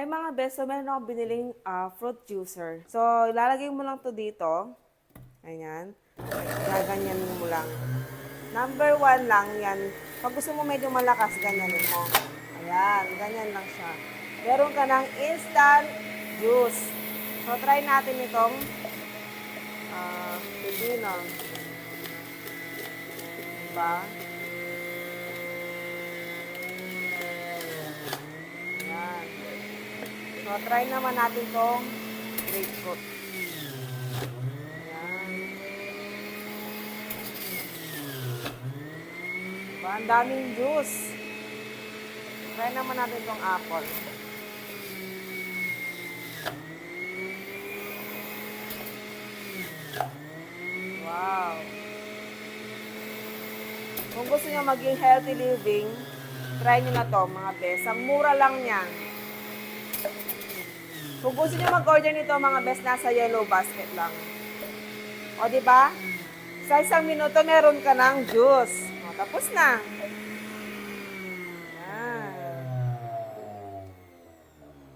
Hi mga best, so meron akong biniling fruit juicer. So, ilalagay mo lang to dito. Ayan. Gaganyanin mo lang. Number 1 lang yan. Pag gusto mo medyo malakas, ganyanin mo. Ayan, ganyan lang siya. Meron ka ng instant juice. So, try natin itong pipino. Diba? Ayan. So, try naman natin itong grapefruit. Ayan. Diba? Ang daming juice. Try naman natin itong apple. Wow. Kung gusto niyo maging healthy living, try niyo na to mga best. Ang mura lang niyan. Kung gusto niyo mag-order nito mga best, nasa yellow basket lang. O, di ba? Sa isang minuto, meron ka ng juice. O, tapos na. Yan.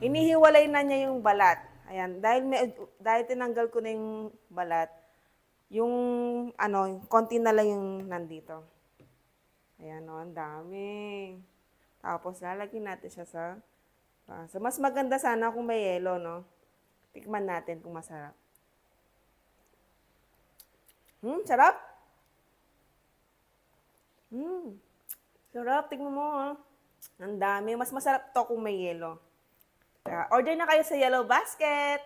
Hinihiwalay na niya yung balat. Ayan, dahil tinanggal ko na yung balat, yung konti na lang yung nandito. Ayan o, ang dami. Tapos, lalagyan natin siya sa so, mas maganda sana kung may yelo, no? Tikman natin kung masarap. Sarap? Sarap. Tignan mo, ha? Ang dami. Mas masarap to kung may yelo. Order na kayo sa Yellow Basket.